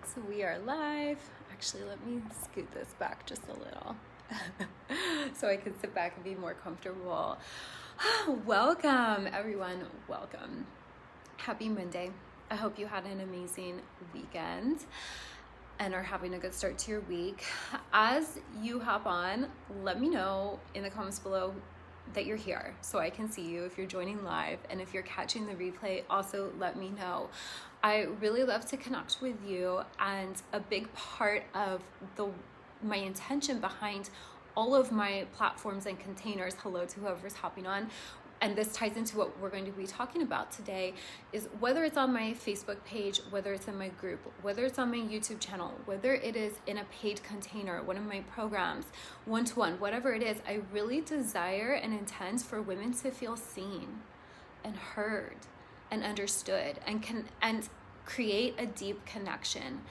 So we are live. Actually, let me scoot this back just a little so I can sit back and be more comfortable. Welcome, everyone. Welcome. Happy Monday. I hope you had an amazing weekend and are having a good start to your week. As you hop on, let me know in the comments below that you're here so I can see you if you're joining live, and if you're catching the replay, also let me know. I really love to connect with you, and a big part of my intention behind all of my platforms and containers, hello to whoever's hopping on, and this ties into what we're going to be talking about today, is whether it's on my Facebook page, whether it's in my group, whether it's on my YouTube channel, whether it is in a paid container, one of my programs, one-to-one, whatever it is, I really desire and intend for women to feel seen and heard and understood and create a deep connection,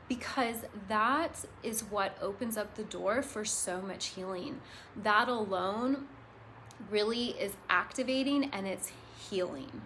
because that is what opens up the door for so much healing. That alone really is activating and it's healing.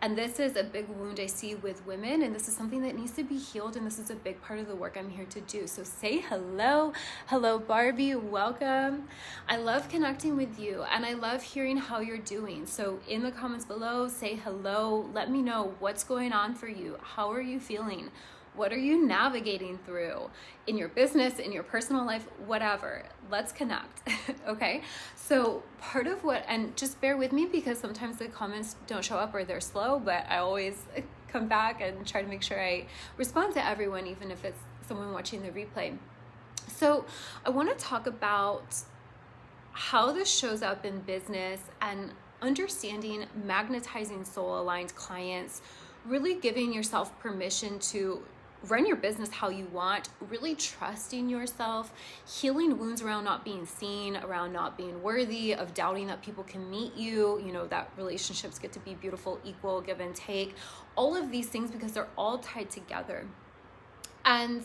And this is a big wound I see with women, and this is something that needs to be healed, and this is a big part of the work I'm here to do. So say hello. Hello, Barbie. Welcome. I love connecting with you, and I love hearing how you're doing. So in the comments below, say hello. Let me know what's going on for you. How are you feeling? What are you navigating through in your business, in your personal life, whatever? Let's connect, okay? So part of what, and just bear with me because sometimes the comments don't show up or they're slow, but I always come back and try to make sure I respond to everyone, even if it's someone watching the replay. So I want to talk about how this shows up in business and understanding magnetizing soul-aligned clients, really giving yourself permission to run your business how you want, really trusting yourself, healing wounds around not being seen, around not being worthy, of doubting that people can meet you, that relationships get to be beautiful, equal, give and take, all of these things, because they're all tied together. And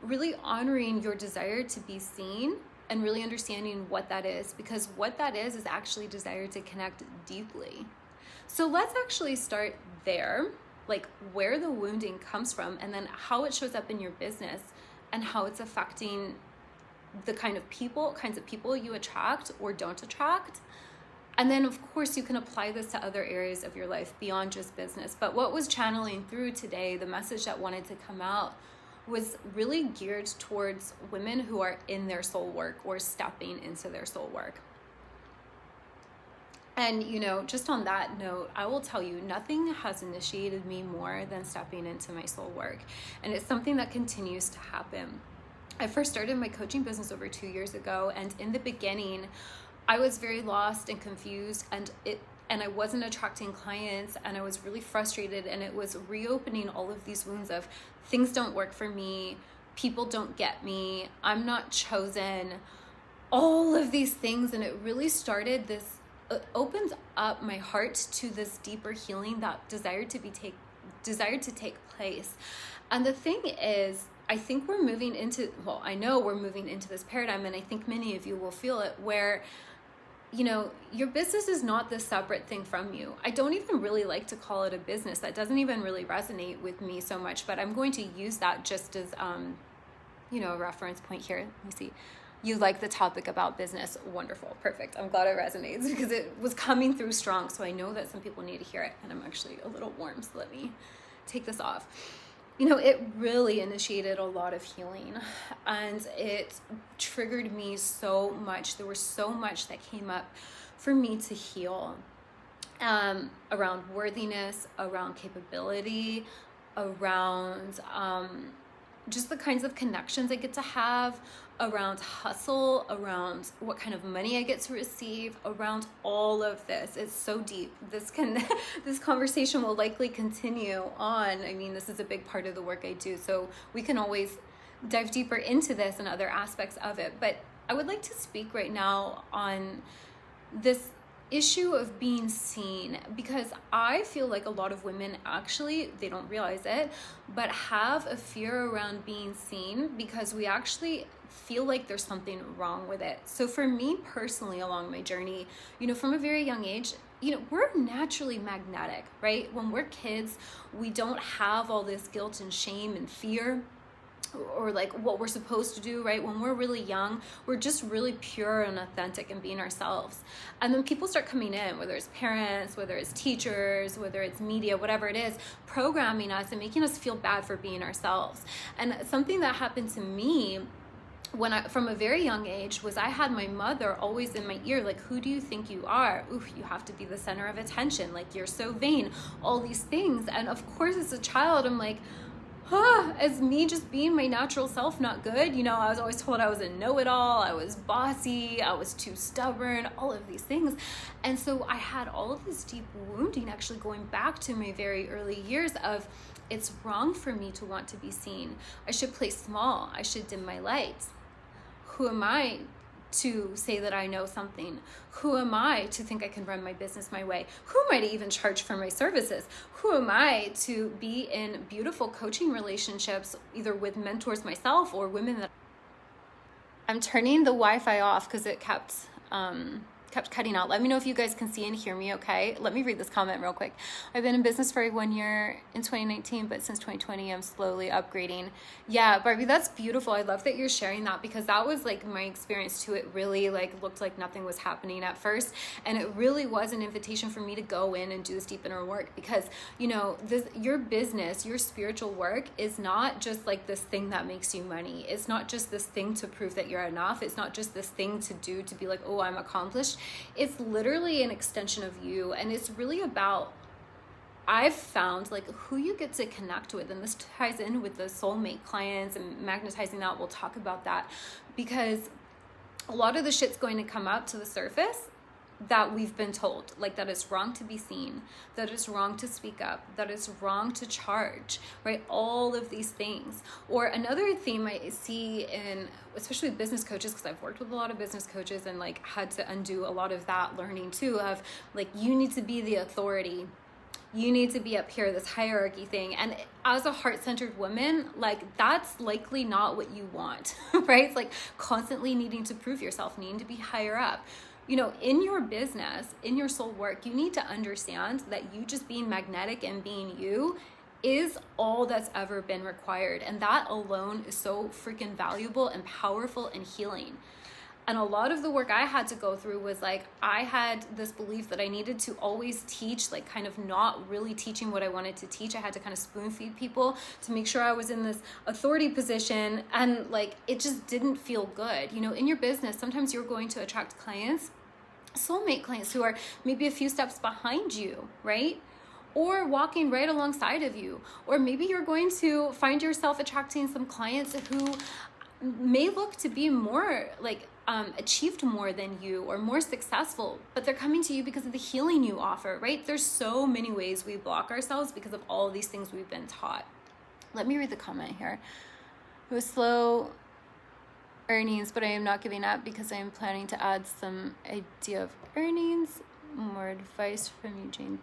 really honoring your desire to be seen and really understanding what that is, because what that is actually desire to connect deeply. So let's actually start there, like where the wounding comes from, and then how it shows up in your business and how it's affecting the kinds of people you attract or don't attract. And then of course you can apply this to other areas of your life beyond just business. But what was channeling through today, the message that wanted to come out, was really geared towards women who are in their soul work or stepping into their soul work. And, just on that note, I will tell you, nothing has initiated me more than stepping into my soul work. And it's something that continues to happen. I first started my coaching business over 2 years ago. And in the beginning, I was very lost and confused, and I wasn't attracting clients, and I was really frustrated, and it was reopening all of these wounds of things don't work for me, people don't get me, I'm not chosen, all of these things. And it really started this, it opened up my heart to this deeper healing that desired to take place. And the thing is, I think we're moving into, I know we're moving into this paradigm, and I think many of you will feel it, where your business is not this separate thing from you. I don't even really like to call it a business. That doesn't even really resonate with me so much, but I'm going to use that just as a reference point here. Let me see. You like the topic about business. Wonderful. Perfect. I'm glad it resonates because it was coming through strong. So I know that some people need to hear it, and I'm actually a little warm. So let me take this off. It really initiated a lot of healing, and it triggered me so much. There was so much that came up for me to heal, around worthiness, around capability, around, just the kinds of connections I get to have, around hustle, around what kind of money I get to receive, around all of this. It's so deep. This conversation will likely continue on. I mean, this is a big part of the work I do, so we can always dive deeper into this and other aspects of it. But I would like to speak right now on this issue of being seen, because I feel like a lot of women, actually, they don't realize it, but have a fear around being seen because we actually feel like there's something wrong with it. So for me personally, along my journey, from a very young age, we're naturally magnetic, right? When we're kids, we don't have all this guilt and shame and fear. or like what we're supposed to do, right? When we're really young, we're just really pure and authentic and being ourselves. And then people start coming in, whether it's parents, whether it's teachers, whether it's media, whatever it is, programming us and making us feel bad for being ourselves. And something that happened to me from a very young age was I had my mother always in my ear, like, who do you think you are? Oof, you have to be the center of attention. Like, you're so vain, all these things. And of course, as a child, I'm like, as me just being my natural self, not good. You know, I was always told I was a know-it-all, I was bossy, I was too stubborn, all of these things. And so I had all of this deep wounding actually going back to my very early years of, it's wrong for me to want to be seen. I should play small. I should dim my lights. Who am I to say that I know something? Who am I to think I can run my business my way? Who am I to even charge for my services? Who am I to be in beautiful coaching relationships, either with mentors myself or women that... I'm turning the Wi-Fi off because it kept cutting out. Let me know if you guys can see and hear me okay. Let me read this comment real quick. I've been in business for 1 year in 2019, but since 2020, I'm slowly upgrading. Yeah, Barbie, that's beautiful. I love that you're sharing that because that was like my experience too. It really like looked like nothing was happening at first. And it really was an invitation for me to go in and do this deep inner work because, you know, your business, your spiritual work is not just like this thing that makes you money. It's not just this thing to prove that you're enough. It's not just this thing to do to be like, oh, I'm accomplished. It's literally an extension of you. And it's really about, I've found like who you get to connect with. And this ties in with the soulmate clients and magnetizing that. We'll talk about that because a lot of the shit's going to come up to the surface that we've been told, like that it's wrong to be seen, that it's wrong to speak up, that it's wrong to charge, right? All of these things. Or another theme I see in, especially with business coaches, because I've worked with a lot of business coaches and like had to undo a lot of that learning too, of like, you need to be the authority. You need to be up here, this hierarchy thing. And as a heart-centered woman, like that's likely not what you want, right? It's like constantly needing to prove yourself, needing to be higher up. You know, in your business, in your soul work, you need to understand that you just being magnetic and being you is all that's ever been required. And that alone is so freaking valuable and powerful and healing. And a lot of the work I had to go through was like, I had this belief that I needed to always teach, like kind of not really teaching what I wanted to teach. I had to kind of spoon feed people to make sure I was in this authority position. And like, it just didn't feel good. You know, in your business, sometimes you're going to attract clients, soulmate clients who are maybe a few steps behind you, right? Or walking right alongside of you. Or maybe you're going to find yourself attracting some clients who may look to be more like achieved more than you or more successful, but they're coming to you because of the healing you offer, right? There's so many ways we block ourselves because of all of these things we've been taught. Let me read the comment here. It was slow earnings, but I am not giving up because I am planning to add some idea of earnings. More advice from you, Jane.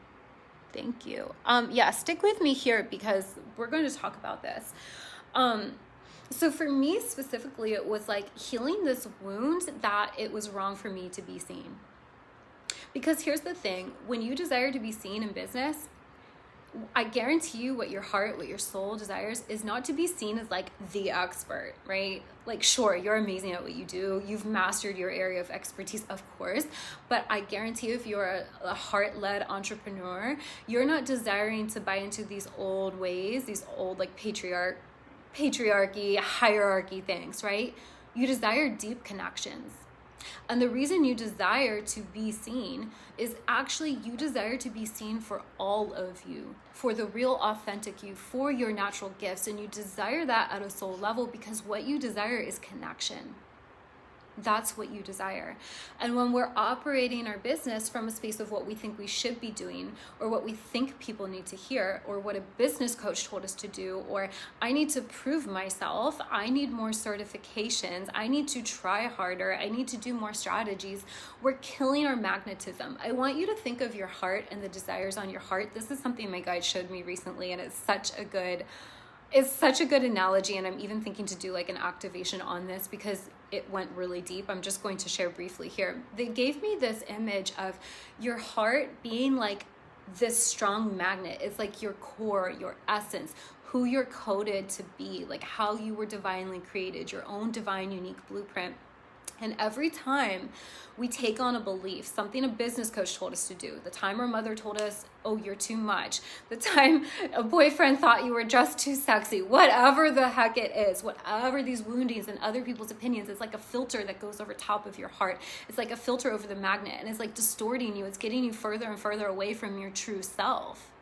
Thank you. Yeah, stick with me here because we're going to talk about this. So for me specifically, it was like healing this wound that it was wrong for me to be seen. Because here's the thing, when you desire to be seen in business, I guarantee you what your heart, what your soul desires is not to be seen as like the expert, right? Like, sure, you're amazing at what you do. You've mastered your area of expertise, of course. But I guarantee you, if you're a heart-led entrepreneur, you're not desiring to buy into these old ways, these old like patriarchy, hierarchy things, right? You desire deep connections. And the reason you desire to be seen is actually you desire to be seen for all of you, for the real authentic you, for your natural gifts. And you desire that at a soul level because what you desire is connection. That's what you desire. And when we're operating our business from a space of what we think we should be doing, or what we think people need to hear, or what a business coach told us to do, or I need to prove myself, I need more certifications, I need to try harder, I need to do more strategies, we're killing our magnetism. I want you to think of your heart and the desires on your heart. This is something my guide showed me recently, and it's such a good analogy. And I'm even thinking to do like an activation on this because it went really deep. I'm just going to share briefly here. They gave me this image of your heart being like this strong magnet. It's like your core, your essence, who you're coded to be, like how you were divinely created, your own divine, unique blueprint. And every time we take on a belief, something a business coach told us to do, the time our mother told us, oh, you're too much, the time a boyfriend thought you were just too sexy, whatever the heck it is, whatever these woundings and other people's opinions, it's like a filter that goes over top of your heart. It's like a filter over the magnet, and it's like distorting you. It's getting you further and further away from your true self.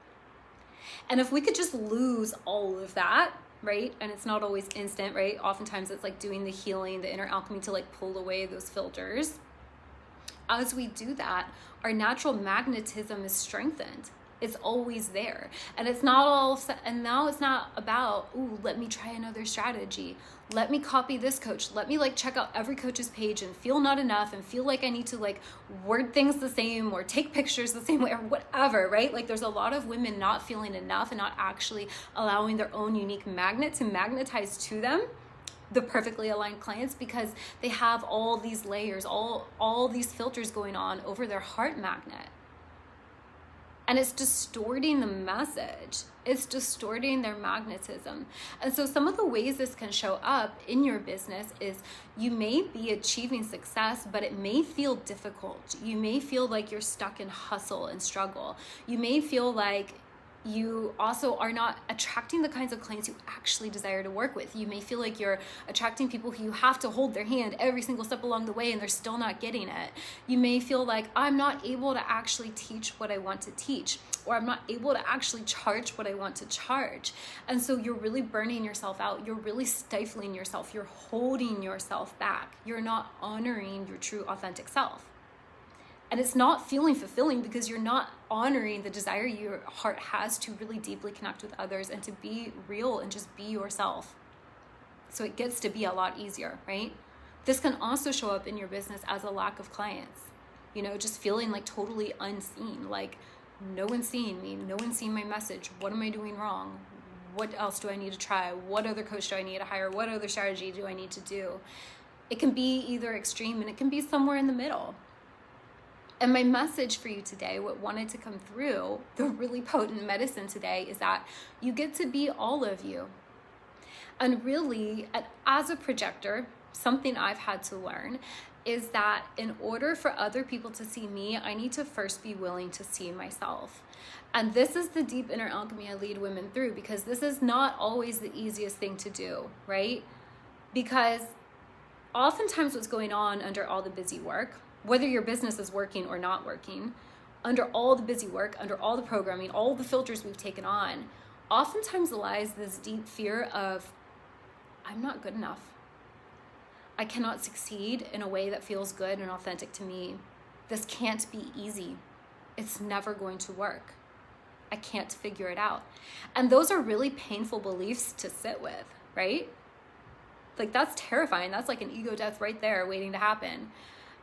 And if we could just lose all of that, right? And it's not always instant, right? Oftentimes it's like doing the healing, the inner alchemy to like pull away those filters. As we do that, our natural magnetism is strengthened. It's always there. And it's not all, and now it's not about, ooh, let me try another strategy. Let me copy this coach. Let me like check out every coach's page and feel not enough and feel like I need to like word things the same or take pictures the same way or whatever, right? Like there's a lot of women not feeling enough and not actually allowing their own unique magnet to magnetize to them the perfectly aligned clients, because they have all these layers, all these filters going on over their heart magnet. And it's distorting the message. It's distorting their magnetism. And so some of the ways this can show up in your business is you may be achieving success, but it may feel difficult. You may feel like you're stuck in hustle and struggle. You may feel like you also are not attracting the kinds of clients you actually desire to work with. You may feel like you're attracting people who you have to hold their hand every single step along the way and they're still not getting it. You may feel like I'm not able to actually teach what I want to teach, or I'm not able to actually charge what I want to charge. And so you're really burning yourself out. You're really stifling yourself. You're holding yourself back. You're not honoring your true authentic self. And it's not feeling fulfilling because you're not honoring the desire your heart has to really deeply connect with others and to be real and just be yourself. So it gets to be a lot easier, right? This can also show up in your business as a lack of clients. You know, just feeling like totally unseen, like no one's seeing me, no one's seeing my message. What am I doing wrong? What else do I need to try? What other coach do I need to hire? What other strategy do I need to do? It can be either extreme and it can be somewhere in the middle. And my message for you today, what wanted to come through, the really potent medicine today, is that you get to be all of you. And really, as a projector, something I've had to learn is that in order for other people to see me, I need to first be willing to see myself. And this is the deep inner alchemy I lead women through, because this is not always the easiest thing to do, right? Because oftentimes what's going on under all the busy work, whether your business is working or not working, under all the busy work, under all the programming, all the filters we've taken on, oftentimes lies this deep fear of, I'm not good enough. I cannot succeed in a way that feels good and authentic to me. This can't be easy. It's never going to work. I can't figure it out. And those are really painful beliefs to sit with, right? Like that's terrifying. That's like an ego death right there waiting to happen.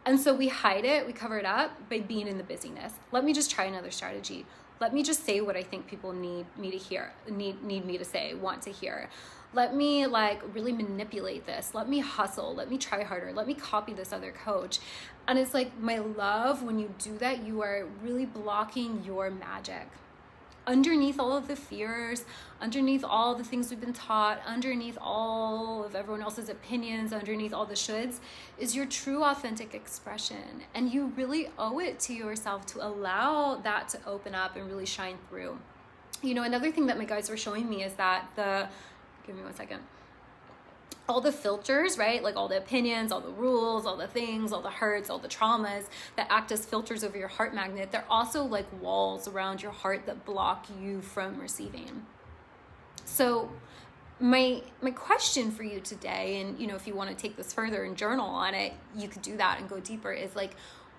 And so we hide it, we cover it up by being in the busyness. Let me just try another strategy. Let me just say what I think people need me to hear, need me to say, want to hear. Let me like really manipulate this. Let me hustle. Let me try harder. Let me copy this other coach. And it's like, my love, when you do that, you are really blocking your magic. Underneath all of the fears, underneath all the things we've been taught, underneath all of everyone else's opinions, underneath all the shoulds, is your true authentic expression. And you really owe it to yourself to allow that to open up and really shine through. You know, another thing that my guides were showing me is that give me one second. All the filters, right? Like all the opinions, all the rules, all the things, all the hurts, all the traumas that act as filters over your heart magnet, they're also like walls around your heart that block you from receiving. So my question for you today, and you know, if you want to take this further and journal on it, you could do that and go deeper, is like,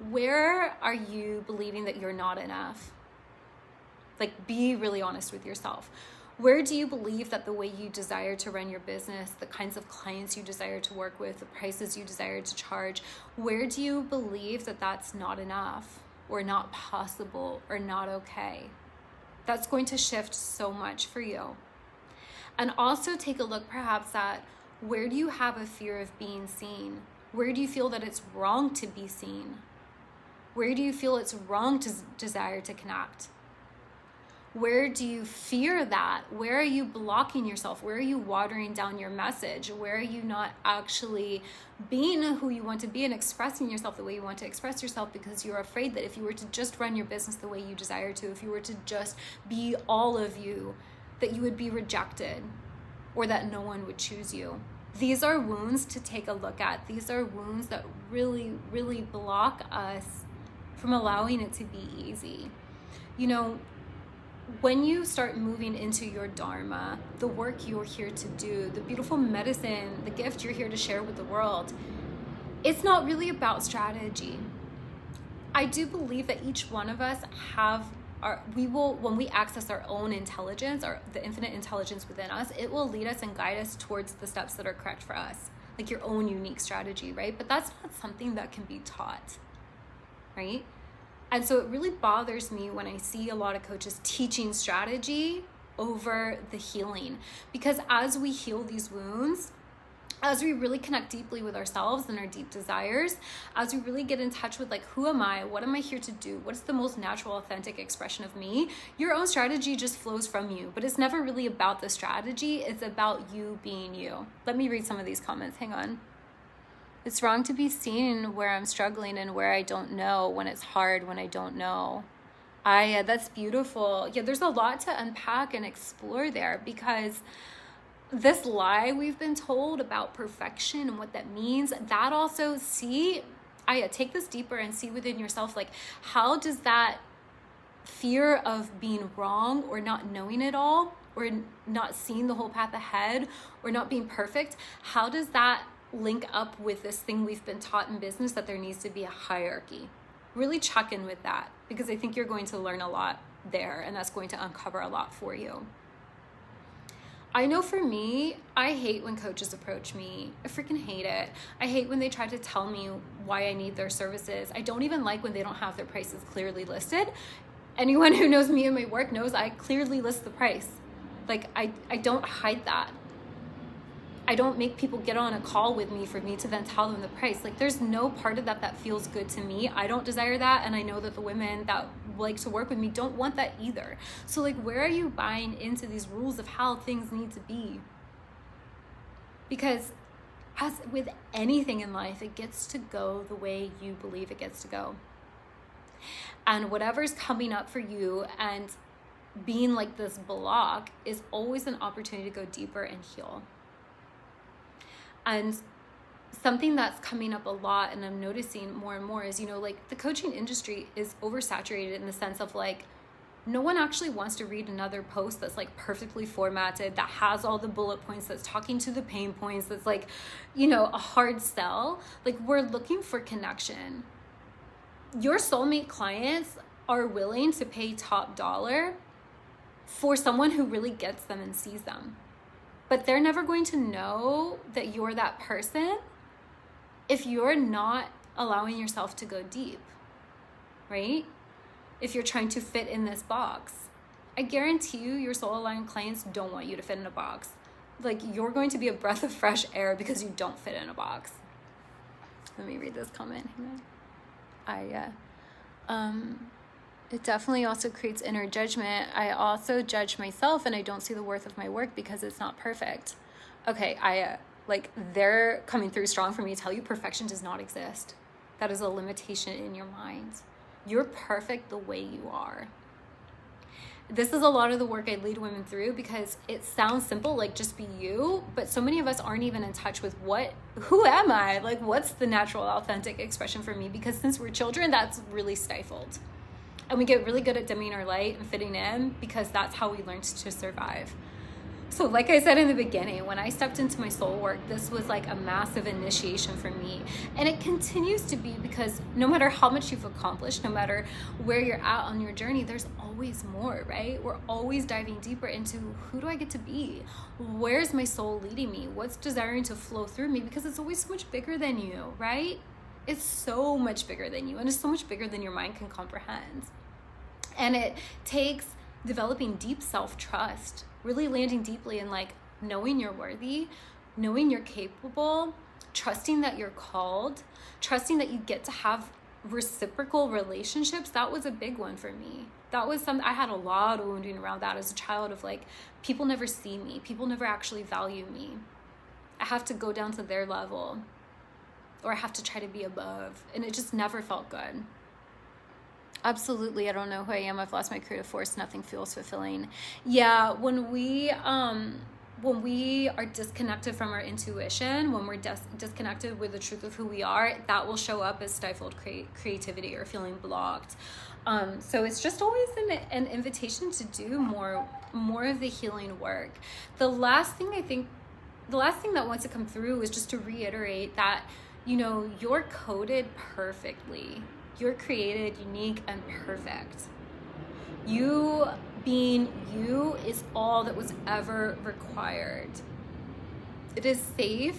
where are you believing that you're not enough? Like, be really honest with yourself. Where do you believe that the way you desire to run your business, the kinds of clients you desire to work with, the prices you desire to charge, where do you believe that that's not enough or not possible or not okay? That's going to shift so much for you. And also take a look perhaps at, where do you have a fear of being seen? Where do you feel that it's wrong to be seen? Where do you feel it's wrong to desire to connect? Where do you fear that? Where are you blocking yourself? Where are you watering down your message? Where are you not actually being who you want to be and expressing yourself the way you want to express yourself, because you're afraid that if you were to just run your business the way you desire to, if you were to just be all of you, that you would be rejected or that no one would choose you? These are wounds to take a look at. These are wounds that really, really block us from allowing it to be easy. You know, when you start moving into your dharma, the work you're here to do, the beautiful medicine, the gift you're here to share with the world, it's not really about strategy. I do believe that each one of us when we access our own intelligence, or the infinite intelligence within us, it will lead us and guide us towards the steps that are correct for us, like your own unique strategy, right? But that's not something that can be taught, right? And so it really bothers me when I see a lot of coaches teaching strategy over the healing, because as we heal these wounds, as we really connect deeply with ourselves and our deep desires, as we really get in touch with like, who am I? What am I here to do? What's the most natural, authentic expression of me? Your own strategy just flows from you, but it's never really about the strategy. It's about you being you. Let me read some of these comments. Hang on. It's wrong to be seen where I'm struggling and where I don't know, when it's hard, when I don't know. That's beautiful. Yeah, there's a lot to unpack and explore there, because this lie we've been told about perfection and what that means, that also, take this deeper and see within yourself, like, how does that fear of being wrong or not knowing it all or not seeing the whole path ahead or not being perfect, how does that link up with this thing we've been taught in business, that there needs to be a hierarchy? Really check in with that, because I think you're going to learn a lot there, and that's going to uncover a lot for you. I know for me, I hate when coaches approach me. I freaking hate it. I hate when they try to tell me why I need their services. I don't even like when they don't have their prices clearly listed. Anyone who knows me and my work knows I clearly list the price. Like, I don't hide that. I don't make people get on a call with me for me to then tell them the price. Like, there's no part of that feels good to me. I don't desire that, and I know that the women that like to work with me don't want that either. So like, where are you buying into these rules of how things need to be? Because as with anything in life, it gets to go the way you believe it gets to go. And whatever's coming up for you and being like this block is always an opportunity to go deeper and heal. And something that's coming up a lot, and I'm noticing more and more, is, you know, like, the coaching industry is oversaturated in the sense of like, no one actually wants to read another post that's like perfectly formatted, that has all the bullet points, that's talking to the pain points, that's like, you know, a hard sell. Like, we're looking for connection. Your soulmate clients are willing to pay top dollar for someone who really gets them and sees them. But they're never going to know that you're that person if you're not allowing yourself to go deep, right? If you're trying to fit in this box. I guarantee you, your soul-aligned clients don't want you to fit in a box. Like, you're going to be a breath of fresh air because you don't fit in a box. Let me read this comment. It definitely also creates inner judgment. I also judge myself, and I don't see the worth of my work because it's not perfect. Okay, they're coming through strong for me to tell you perfection does not exist. That is a limitation in your mind. You're perfect the way you are. This is a lot of the work I lead women through, because it sounds simple, like just be you, but so many of us aren't even in touch with who am I? Like, what's the natural, authentic expression for me? Because since we're children, that's really stifled. And we get really good at dimming our light and fitting in, because that's how we learned to survive. So like I said in the beginning, when I stepped into my soul work, this was like a massive initiation for me. And it continues to be, because no matter how much you've accomplished, no matter where you're at on your journey, there's always more, right? We're always diving deeper into, who do I get to be? Where's my soul leading me? What's desiring to flow through me? Because it's always so much bigger than you, right? It's so much bigger than you, and it's so much bigger than your mind can comprehend. And it takes developing deep self-trust, really landing deeply in like knowing you're worthy, knowing you're capable, trusting that you're called, trusting that you get to have reciprocal relationships. That was a big one for me. That was something, I had a lot of wounding around that as a child, of like, people never see me. People never actually value me. I have to go down to their level, or I have to try to be above. And it just never felt good. Absolutely. I don't know who I am. I've lost my creative force. Nothing feels fulfilling. Yeah. When we are disconnected from our intuition, when we're disconnected with the truth of who we are, that will show up as stifled creativity or feeling blocked. So it's just always an invitation to do more of the healing work. The last thing that wants to come through is just to reiterate that, you know, you're coded perfectly. You're created, unique, and perfect. You being you is all that was ever required. It is safe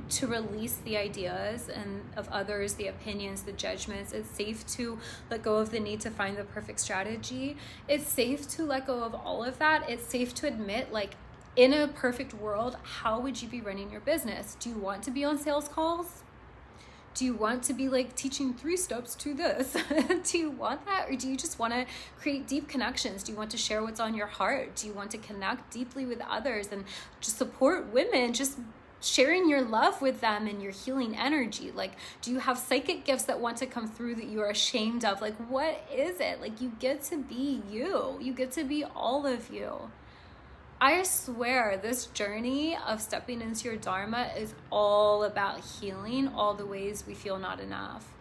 to release the ideas and of others, the opinions, the judgments. It's safe to let go of the need to find the perfect strategy. It's safe to let go of all of that. It's safe to admit, like, in a perfect world, how would you be running your business? Do you want to be on sales calls? Do you want to be like teaching 3 steps to this? Do you want that? Or do you just want to create deep connections? Do you want to share what's on your heart? Do you want to connect deeply with others and just support women, just sharing your love with them and your healing energy? Like, do you have psychic gifts that want to come through that you are ashamed of? Like, what is it? Like, you get to be you. You get to be all of you. I swear this journey of stepping into your Dharma is all about healing all the ways we feel not enough.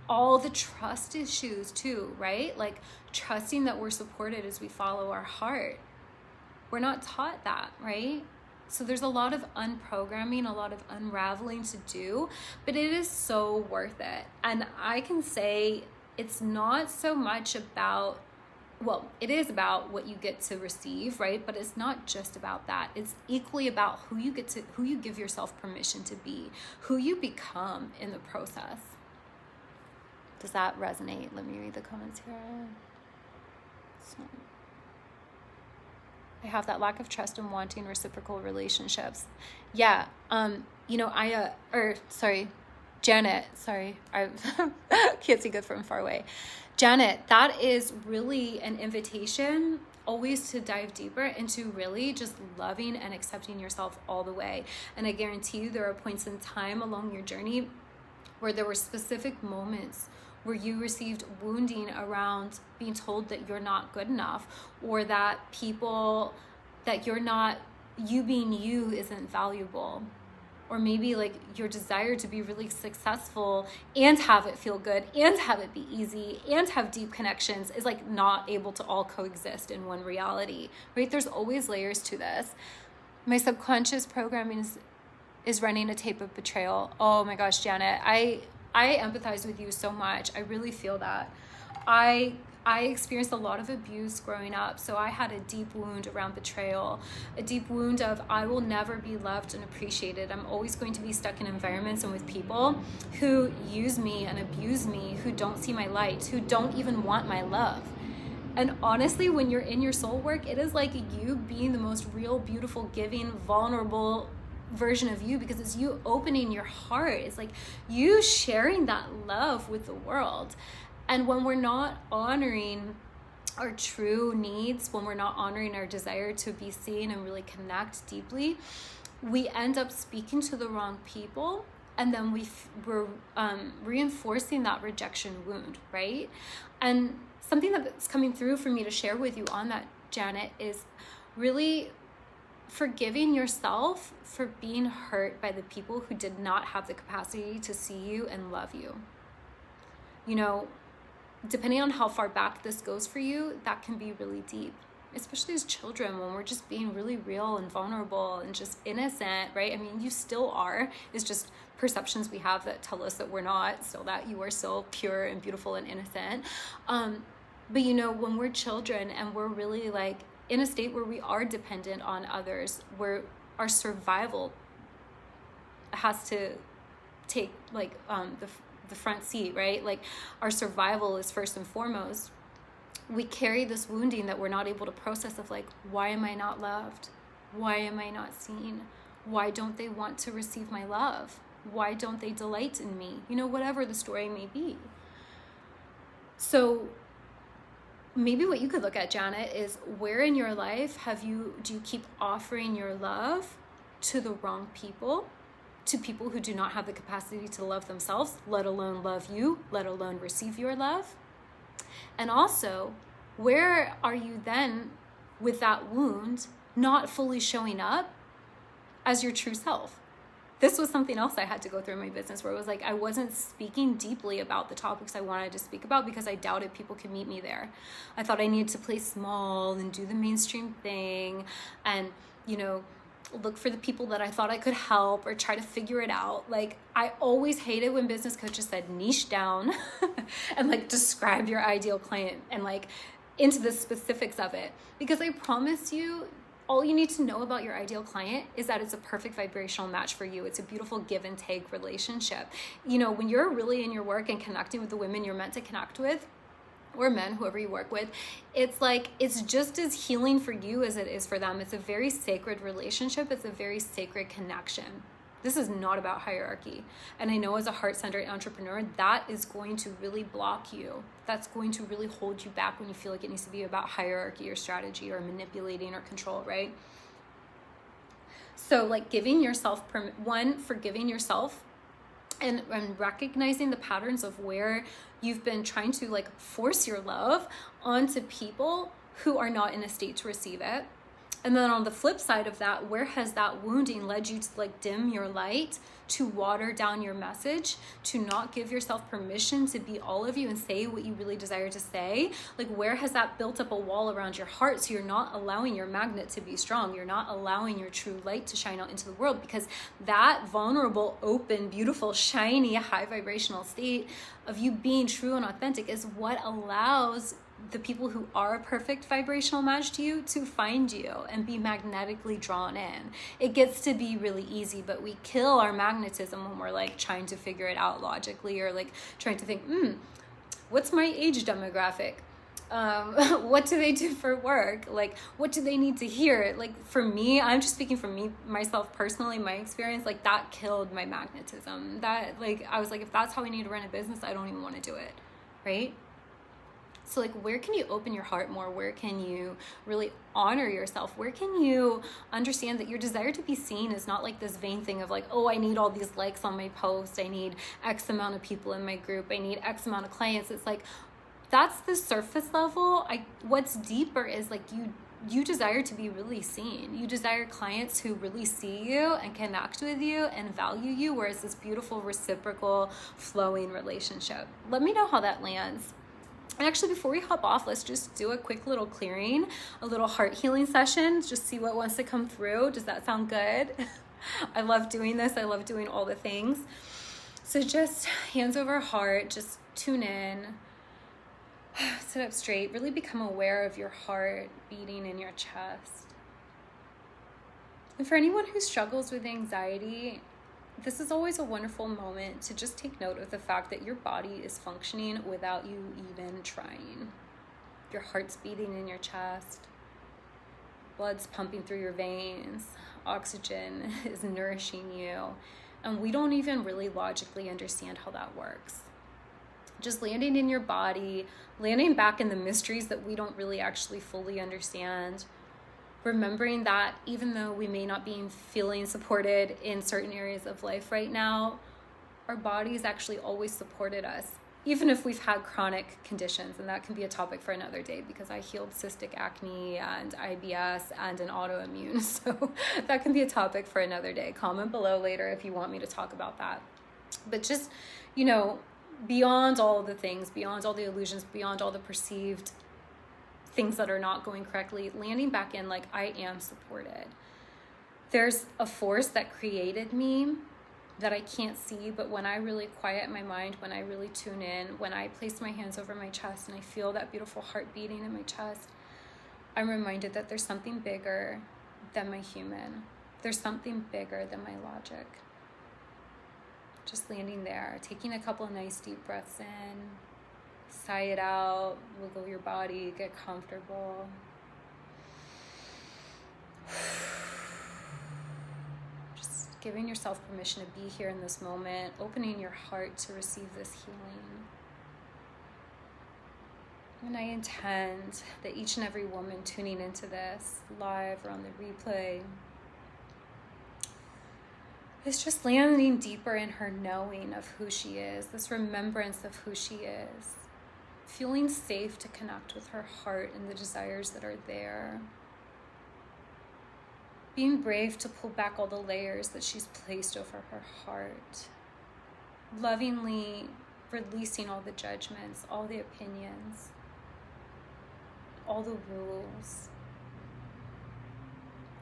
All the trust issues too, right? Like, trusting that we're supported as we follow our heart. We're not taught that, right? So there's a lot of unprogramming, a lot of unraveling to do, but it is so worth it. And I can say it's not so much about, well, it is about what you get to receive, right? But it's not just about that. It's equally about who you give yourself permission to be, who you become in the process. Does that resonate? Let me read the comments here. So, I have that lack of trust and wanting reciprocal relationships. Yeah. You know, Janet, I can't see good from far away. Janet, that is really an invitation always to dive deeper into really just loving and accepting yourself all the way. And I guarantee you there are points in time along your journey where there were specific moments where you received wounding around being told that you're not good enough, or that you being you isn't valuable. Or maybe like your desire to be really successful and have it feel good and have it be easy and have deep connections is like not able to all coexist in one reality, right? There's always layers to this. My subconscious programming is running a tape of betrayal. Oh my gosh, Janet, I empathize with you so much. I really feel that. I experienced a lot of abuse growing up, so I had a deep wound around betrayal, a deep wound of I will never be loved and appreciated. I'm always going to be stuck in environments and with people who use me and abuse me, who don't see my light, who don't even want my love. And honestly, when you're in your soul work, it is like you being the most real, beautiful, giving, vulnerable version of you, because it's you opening your heart. It's like you sharing that love with the world. And when we're not honoring our true needs, when we're not honoring our desire to be seen and really connect deeply, we end up speaking to the wrong people, and then we're reinforcing that rejection wound, right? And something that's coming through for me to share with you on that, Janet, is really forgiving yourself for being hurt by the people who did not have the capacity to see you and love you. You know, depending on how far back this goes for you, that can be really deep, especially as children, when we're just being really real and vulnerable and just innocent, right? I mean, you still are. It's just perceptions we have that tell us that we're not, so that you are still pure and beautiful and innocent. But you know, when we're children and we're really like in a state where we are dependent on others, where our survival has to take like the front seat, right? Like our survival is first and foremost. We carry this wounding that we're not able to process of like, why am I not loved? Why am I not seen? Why don't they want to receive my love? Why don't they delight in me? You know, whatever the story may be. So maybe what you could look at, Janet, is where in your life do you keep offering your love to the wrong people, to people who do not have the capacity to love themselves, let alone love you, let alone receive your love? And also, where are you then with that wound not fully showing up as your true self? This was something else I had to go through in my business, where it was like I wasn't speaking deeply about the topics I wanted to speak about because I doubted people could meet me there. I thought I needed to play small and do the mainstream thing and, look for the people that I thought I could help or try to figure it out. Like, I always hated when business coaches said niche down and like describe your ideal client and like into the specifics of it. Because I promise you, all you need to know about your ideal client is that it's a perfect vibrational match for you. It's a beautiful give and take relationship. When you're really in your work and connecting with the women you're meant to connect with, or men, whoever you work with, it's like, it's just as healing for you as it is for them. It's a very sacred relationship. It's a very sacred connection. This is not about hierarchy. And I know as a heart-centered entrepreneur, that is going to really block you. That's going to really hold you back when you feel like it needs to be about hierarchy or strategy or manipulating or control, right? So like forgiving yourself and recognizing the patterns of where you've been trying to like force your love onto people who are not in a state to receive it. And then on the flip side of that, where has that wounding led you to like dim your light, to water down your message, to not give yourself permission to be all of you and say what you really desire to say? Like, where has that built up a wall around your heart so you're not allowing your magnet to be strong? You're not allowing your true light to shine out into the world, because that vulnerable, open, beautiful, shiny, high vibrational state of you being true and authentic is what allows the people who are a perfect vibrational match to you to find you and be magnetically drawn in. It gets to be really easy, but we kill our magnetism when we're like trying to figure it out logically, or like trying to think, what's my age demographic? What do they do for work? Like, what do they need to hear? Like, for me, I'm just speaking for myself personally, my experience, like that killed my magnetism. That, like, I was like, if that's how I need to run a business, I don't even want to do it, right? So like, where can you open your heart more? Where can you really honor yourself? Where can you understand that your desire to be seen is not like this vain thing of like, oh, I need all these likes on my post. I need X amount of people in my group. I need X amount of clients. It's like, that's the surface level. What's deeper is like, you desire to be really seen. You desire clients who really see you and connect with you and value you, whereas this beautiful reciprocal flowing relationship. Let me know how that lands. And actually, before we hop off, let's just do a quick little clearing, a little heart healing session, just see what wants to come through. Does that sound good? I love doing this. I love doing all the things. So just hands over heart, just tune in, sit up straight, really become aware of your heart beating in your chest. And for anyone who struggles with anxiety, this is always a wonderful moment to just take note of the fact that your body is functioning without you even trying. Your heart's beating in your chest, blood's pumping through your veins, oxygen is nourishing you, and we don't even really logically understand how that works. Just landing in your body, landing back in the mysteries that we don't really actually fully understand. Remembering that even though we may not be feeling supported in certain areas of life right now, our bodies actually always supported us, even if we've had chronic conditions. And that can be a topic for another day, because I healed cystic acne and IBS and an autoimmune. So that can be a topic for another day. Comment below later if you want me to talk about that. But just, beyond all the things, beyond all the illusions, beyond all the perceived things that are not going correctly, landing back in like, I am supported. There's a force that created me that I can't see, but when I really quiet my mind, when I really tune in, when I place my hands over my chest and I feel that beautiful heart beating in my chest, I'm reminded that there's something bigger than my human. There's something bigger than my logic. Just landing there, taking a couple of nice deep breaths in, sigh it out, wiggle your body, get comfortable. Just giving yourself permission to be here in this moment, opening your heart to receive this healing. And I intend that each and every woman tuning into this live or on the replay is just landing deeper in her knowing of who she is, this remembrance of who she is, feeling safe to connect with her heart and the desires that are there, being brave to pull back all the layers that she's placed over her heart, lovingly releasing all the judgments, all the opinions, all the rules,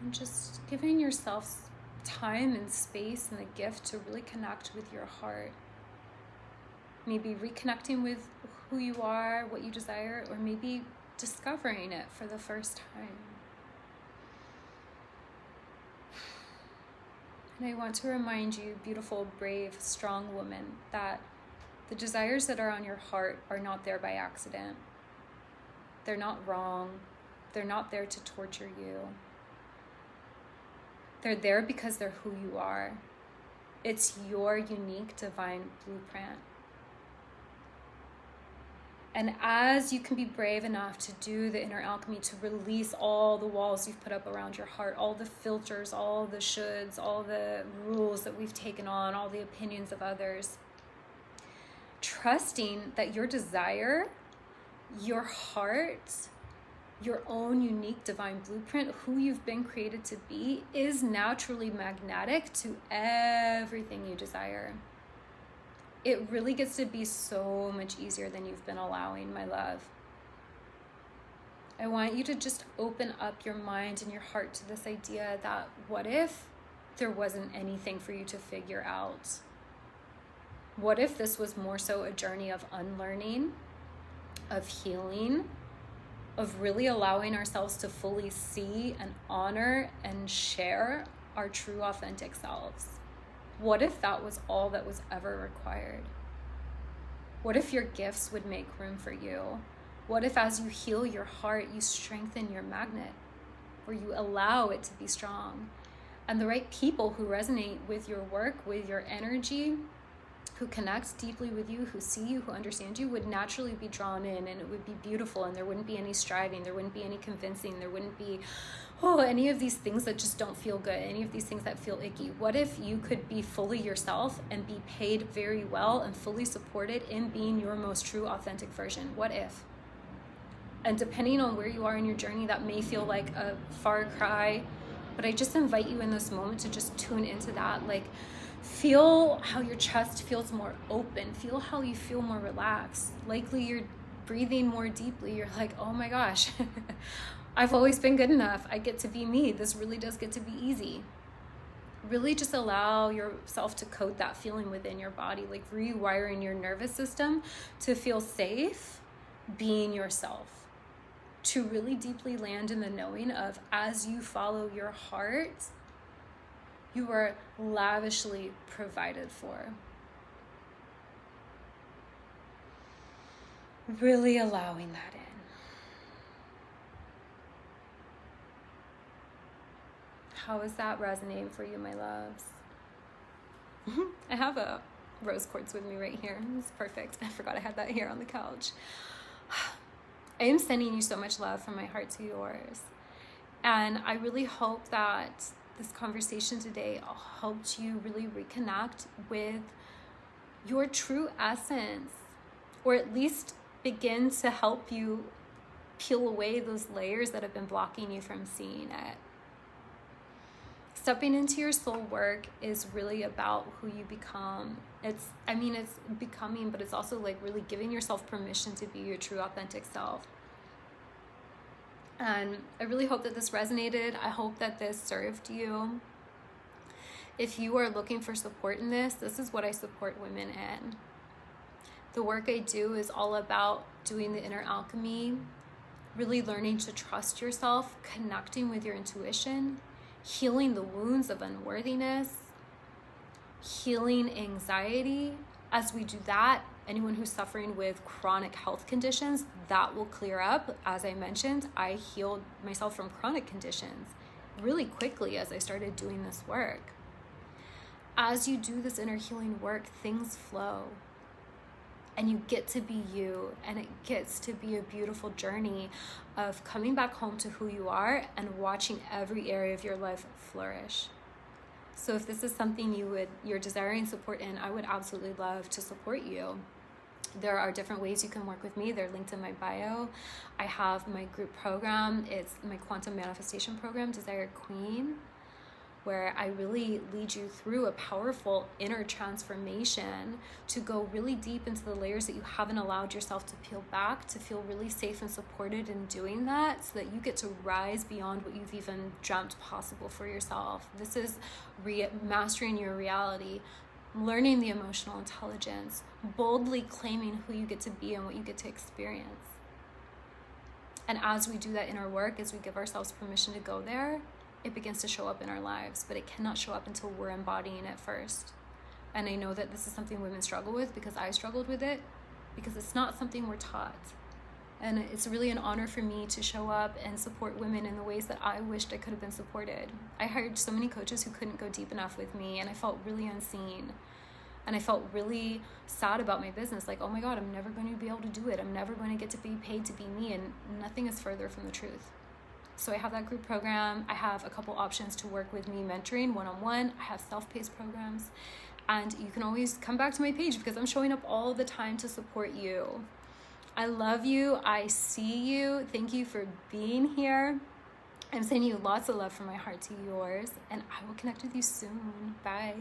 and just giving yourself time and space and the gift to really connect with your heart. Maybe reconnecting with who you are, what you desire, or maybe discovering it for the first time. And I want to remind you, beautiful, brave, strong woman, that the desires that are on your heart are not there by accident. They're not wrong. They're not there to torture you. They're there because they're who you are. It's your unique divine blueprint. And as you can be brave enough to do the inner alchemy, to release all the walls you've put up around your heart, all the filters, all the shoulds, all the rules that we've taken on, all the opinions of others, trusting that your desire, your heart, your own unique divine blueprint, who you've been created to be, is naturally magnetic to everything you desire. It really gets to be so much easier than you've been allowing, my love. I want you to just open up your mind and your heart to this idea that what if there wasn't anything for you to figure out? What if this was more so a journey of unlearning, of healing, of really allowing ourselves to fully see and honor and share our true authentic selves? What if that was all that was ever required? What if your gifts would make room for you? What if as you heal your heart, you strengthen your magnet, or you allow it to be strong? And the right people who resonate with your work, with your energy, who connect deeply with you, who see you, who understand you, would naturally be drawn in, and it would be beautiful, and there wouldn't be any striving, there wouldn't be any convincing, there wouldn't be any of these things that just don't feel good, any of these things that feel icky. What if you could be fully yourself and be paid very well and fully supported in being your most true authentic version? What if? And depending on where you are in your journey, that may feel like a far cry, but I just invite you in this moment to just tune into that. Like, feel how your chest feels more open. Feel how you feel more relaxed. Likely you're breathing more deeply. You're like, oh my gosh, I've always been good enough. I get to be me. This really does get to be easy. Really just allow yourself to code that feeling within your body, like rewiring your nervous system to feel safe being yourself. To really deeply land in the knowing of, as you follow your heart, you are lavishly provided for. Really allowing that in. How is that resonating for you, my loves? I have a rose quartz with me right here. It's perfect. I forgot I had that here on the couch. I am sending you so much love from my heart to yours. And I really hope that this conversation today helped you really reconnect with your true essence, or at least begin to help you peel away those layers that have been blocking you from seeing it. Stepping into your soul work is really about who you become. It's becoming, but it's also like really giving yourself permission to be your true authentic self. And I really hope that this resonated. I hope that this served you. If you are looking for support in this is what I support women in. The work I do is all about doing the inner alchemy, really learning to trust yourself, connecting with your intuition, healing the wounds of unworthiness, healing anxiety. As we do that, anyone who's suffering with chronic health conditions, that will clear up. As I mentioned, I healed myself from chronic conditions really quickly as I started doing this work. As you do this inner healing work, things flow. and you get to be you, and it gets to be a beautiful journey of coming back home to who you are and watching every area of your life flourish. So if this is something you're desiring support in, I would absolutely love to support you. There are different ways you can work with me. They're linked in my bio. I have my group program. It's my quantum manifestation program, Desire Queen, where I really lead you through a powerful inner transformation to go really deep into the layers that you haven't allowed yourself to peel back, to feel really safe and supported in doing that, so that you get to rise beyond what you've even dreamt possible for yourself. This is mastering your reality, learning the emotional intelligence, boldly claiming who you get to be and what you get to experience. And as we do that inner work, as we give ourselves permission to go there, it begins to show up in our lives, but it cannot show up until we're embodying it first. And I know that this is something women struggle with, because I struggled with it, because it's not something we're taught. And it's really an honor for me to show up and support women in the ways that I wished I could have been supported. I hired so many coaches who couldn't go deep enough with me, and I felt really unseen. And I felt really sad about my business, like, oh my God, I'm never going to be able to do it. I'm never going to get to be paid to be me, and nothing is further from the truth. So I have that group program. I have a couple options to work with me mentoring one-on-one. I have self-paced programs. And you can always come back to my page, because I'm showing up all the time to support you. I love you. I see you. Thank you for being here. I'm sending you lots of love from my heart to yours. And I will connect with you soon. Bye.